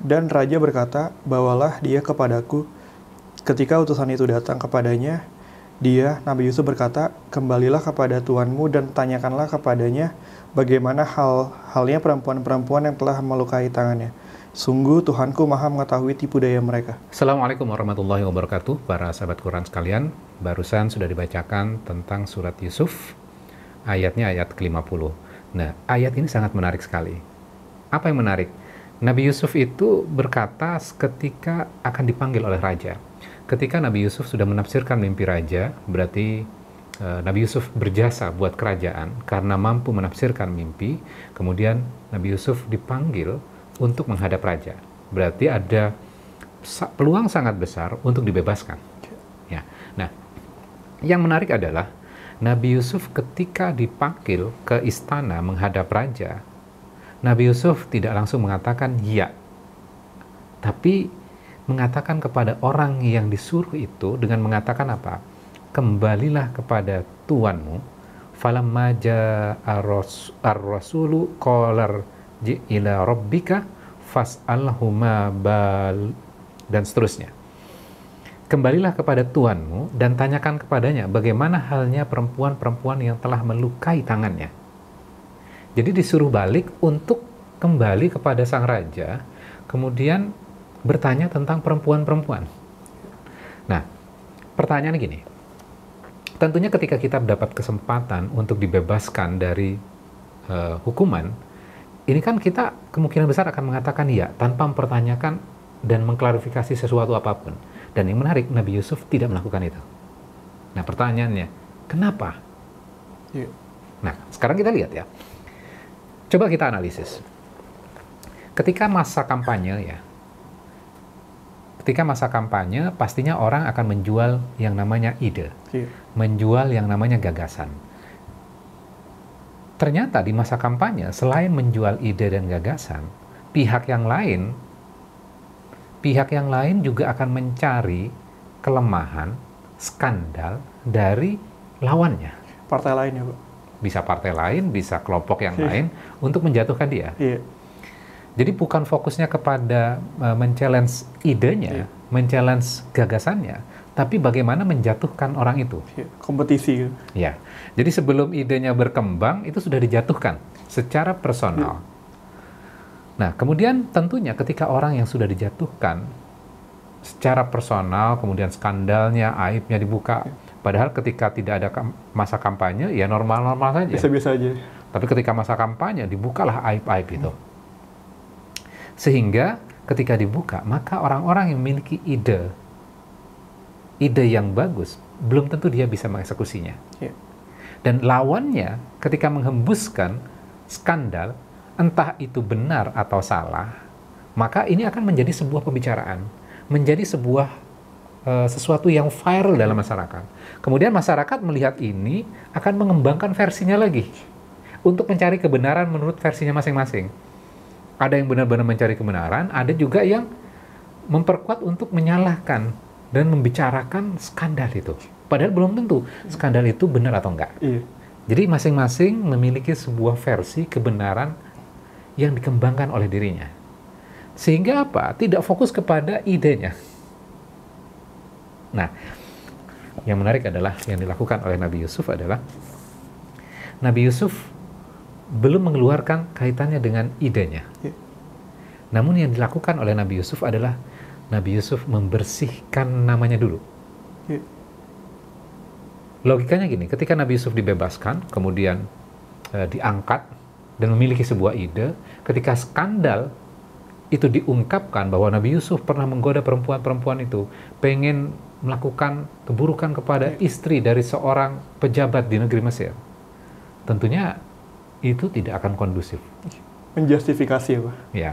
Dan raja berkata, bawalah dia kepadaku. Ketika utusan itu datang kepadanya, Nabi Yusuf berkata, kembalilah kepada tuanmu dan tanyakanlah kepadanya bagaimana halnya perempuan-perempuan yang telah melukai tangannya. Sungguh Tuhanku maha mengetahui tipu daya mereka. Assalamualaikum warahmatullahi wabarakatuh, para sahabat Quran sekalian. Barusan sudah dibacakan tentang surat Yusuf, ayatnya ayat ke-50. Nah, ayat ini sangat menarik sekali. Apa yang menarik? Nabi Yusuf itu berkata ketika akan dipanggil oleh raja. Ketika Nabi Yusuf sudah menafsirkan mimpi raja, berarti Nabi Yusuf berjasa buat kerajaan karena mampu menafsirkan mimpi. Kemudian Nabi Yusuf dipanggil untuk menghadap raja. Berarti ada peluang sangat besar untuk dibebaskan. Ya. Nah, yang menarik adalah Nabi Yusuf ketika dipanggil ke istana menghadap raja, Nabi Yusuf tidak langsung mengatakan ya, tapi mengatakan kepada orang yang disuruh itu dengan mengatakan apa? Kembalilah kepada tuanmu. Falamma ja'a ar-rasulu qala ila rabbika fas'alhu ma bal, dan seterusnya. Kembalilah kepada tuanmu dan tanyakan kepadanya bagaimana halnya perempuan-perempuan yang telah melukai tangannya. Jadi disuruh balik untuk kembali kepada sang raja, kemudian bertanya tentang perempuan-perempuan. Nah, pertanyaannya gini, tentunya ketika kita mendapat kesempatan untuk dibebaskan dari hukuman, ini kan kita kemungkinan besar akan mengatakan ya, tanpa mempertanyakan dan mengklarifikasi sesuatu apapun. Dan yang menarik, Nabi Yusuf tidak melakukan itu. Nah, pertanyaannya, kenapa? Nah, sekarang kita lihat ya. Coba kita analisis. Ketika masa kampanye pastinya orang akan menjual yang namanya ide, menjual yang namanya gagasan. Ternyata di masa kampanye, selain menjual ide dan gagasan, pihak yang lain juga akan mencari kelemahan, skandal dari lawannya. Partai lain ya, Pak? Bisa partai lain, bisa kelompok yang lain untuk menjatuhkan dia. Jadi bukan fokusnya kepada men-challenge idenya, men-challenge gagasannya, tapi bagaimana menjatuhkan orang itu. Kompetisi. Ya. Jadi sebelum idenya berkembang, itu sudah dijatuhkan secara personal. Nah, kemudian tentunya ketika orang yang sudah dijatuhkan secara personal, kemudian skandalnya, aibnya dibuka, padahal ketika tidak ada masa kampanye, ya normal-normal saja. Biasa-biasa aja. Tapi ketika masa kampanye, dibukalah aib-aib itu. Sehingga ketika dibuka, maka orang-orang yang memiliki ide yang bagus, belum tentu dia bisa mengeksekusinya. Dan lawannya ketika menghembuskan skandal, entah itu benar atau salah, maka ini akan menjadi sebuah pembicaraan, menjadi sebuah sesuatu yang viral dalam masyarakat. Kemudian masyarakat melihat ini akan mengembangkan versinya lagi untuk mencari kebenaran menurut versinya masing-masing. Ada yang benar-benar mencari kebenaran, ada juga yang memperkuat untuk menyalahkan dan membicarakan skandal itu. Padahal belum tentu skandal itu benar atau enggak. Jadi masing-masing memiliki sebuah versi kebenaran yang dikembangkan oleh dirinya. Sehingga apa? Tidak fokus kepada idenya. Nah, yang menarik adalah yang dilakukan oleh Nabi Yusuf adalah Nabi Yusuf belum mengeluarkan kaitannya dengan idenya. Namun yang dilakukan oleh Nabi Yusuf adalah Nabi Yusuf membersihkan namanya dulu. Logikanya gini, ketika Nabi Yusuf dibebaskan, kemudian diangkat dan memiliki sebuah ide, ketika skandal itu diungkapkan bahwa Nabi Yusuf pernah menggoda perempuan-perempuan itu, pengen melakukan keburukan kepada istri dari seorang pejabat di negeri Mesir. Tentunya itu tidak akan kondusif. Menjustifikasi ya, Pak? Ya,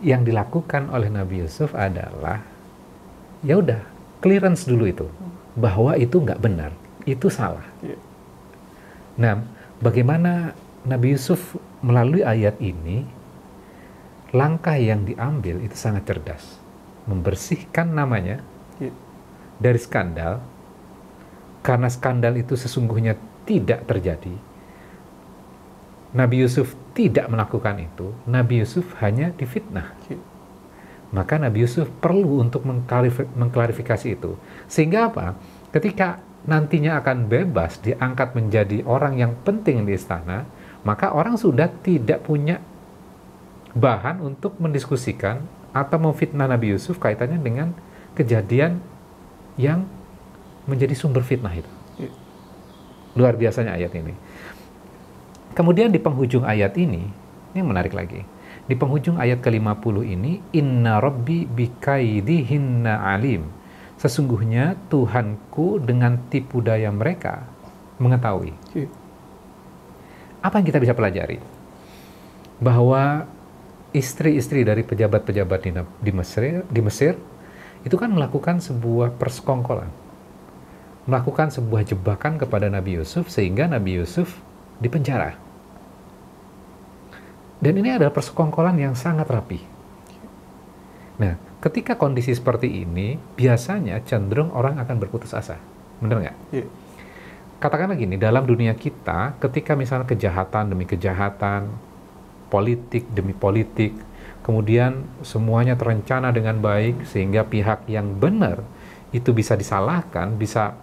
yang dilakukan oleh Nabi Yusuf adalah, ya udah, clearance dulu itu, bahwa itu nggak benar, itu salah. Nah, bagaimana Nabi Yusuf melalui ayat ini, langkah yang diambil itu sangat cerdas. Membersihkan namanya dari skandal, karena skandal itu sesungguhnya tidak terjadi. Nabi Yusuf tidak melakukan itu, Nabi Yusuf hanya difitnah. Maka Nabi Yusuf perlu untuk mengklarifikasi itu. Sehingga apa? Ketika nantinya akan bebas, diangkat menjadi orang yang penting di istana, maka orang sudah tidak punya bahan untuk mendiskusikan atau memfitnah Nabi Yusuf kaitannya dengan kejadian yang menjadi sumber fitnah itu. Luar biasanya ayat ini. Kemudian di penghujung ayat ini yang menarik lagi. Di penghujung ayat ke-50 ini, inna rabbi bikaidihinna alim. Sesungguhnya Tuhanku dengan tipu daya mereka mengetahui. Apa yang kita bisa pelajari? Bahwa istri-istri dari pejabat-pejabat di Mesir itu kan melakukan sebuah persekongkolan. Melakukan sebuah jebakan kepada Nabi Yusuf sehingga Nabi Yusuf dipenjara. Dan ini adalah persekongkolan yang sangat rapi. Nah, ketika kondisi seperti ini, biasanya cenderung orang akan berputus asa. Benar nggak? Iya. Katakanlah gini, dalam dunia kita, ketika misalnya kejahatan demi kejahatan, politik demi politik, kemudian semuanya terencana dengan baik, sehingga pihak yang benar itu bisa disalahkan, bisa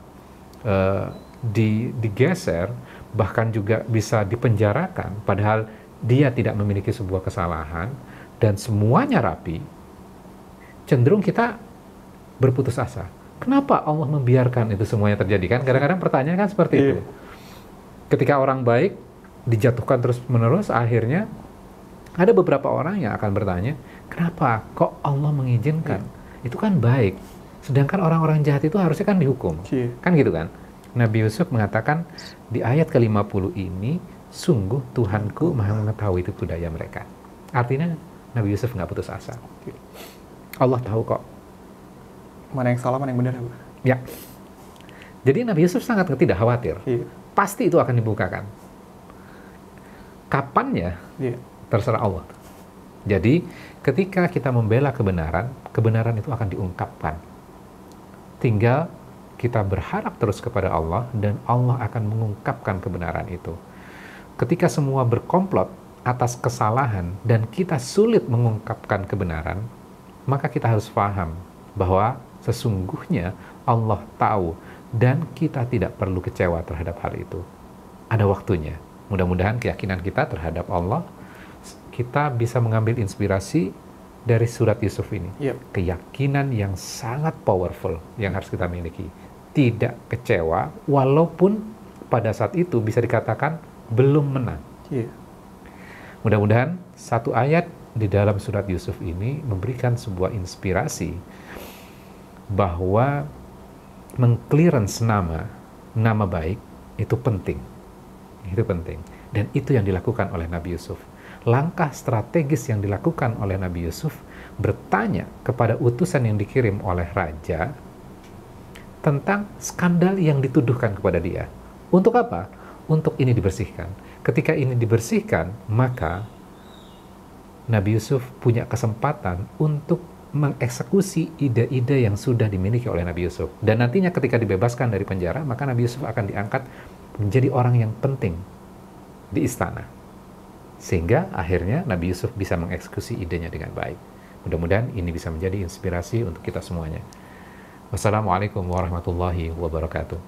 digeser, bahkan juga bisa dipenjarakan, padahal dia tidak memiliki sebuah kesalahan, dan semuanya rapi, cenderung kita berputus asa. Kenapa Allah membiarkan itu semuanya terjadi? Kan kadang-kadang pertanyaan kan seperti itu. Ketika orang baik dijatuhkan terus-menerus, akhirnya ada beberapa orang yang akan bertanya, kenapa kok Allah mengizinkan? Itu kan baik. Sedangkan orang-orang jahat itu harusnya kan dihukum. Kan gitu kan? Nabi Yusuf mengatakan di ayat ke-50 ini, sungguh Tuhanku maha mengetahui tipu daya mereka. Artinya Nabi Yusuf nggak putus asa. Allah tahu kok mana yang salah, mana yang benar. Ya. Jadi Nabi Yusuf sangat tidak khawatir. Pasti itu akan dibukakan. Kapannya? Terserah Allah. Jadi ketika kita membela kebenaran, kebenaran itu akan diungkapkan. Tinggal kita berharap terus kepada Allah dan Allah akan mengungkapkan kebenaran itu. Ketika semua berkomplot atas kesalahan dan kita sulit mengungkapkan kebenaran, maka kita harus paham bahwa sesungguhnya Allah tahu dan kita tidak perlu kecewa terhadap hal itu. Ada waktunya. Mudah-mudahan keyakinan kita terhadap Allah, kita bisa mengambil inspirasi dari surat Yusuf ini. Keyakinan yang sangat powerful yang harus kita miliki. Tidak kecewa walaupun pada saat itu bisa dikatakan belum menang. Mudah-mudahan satu ayat di dalam surat Yusuf ini memberikan sebuah inspirasi bahwa mengclearance nama baik itu penting. Itu penting. Dan itu yang dilakukan oleh Nabi Yusuf. Langkah strategis yang dilakukan oleh Nabi Yusuf bertanya kepada utusan yang dikirim oleh raja tentang skandal yang dituduhkan kepada dia. Untuk apa? Untuk ini dibersihkan. Ketika ini dibersihkan, maka Nabi Yusuf punya kesempatan untuk mengeksekusi ide-ide yang sudah dimiliki oleh Nabi Yusuf. Dan nantinya ketika dibebaskan dari penjara, maka Nabi Yusuf akan diangkat menjadi orang yang penting di istana. Sehingga akhirnya Nabi Yusuf bisa mengeksekusi idenya dengan baik. Mudah-mudahan ini bisa menjadi inspirasi untuk kita semuanya. Wassalamualaikum warahmatullahi wabarakatuh.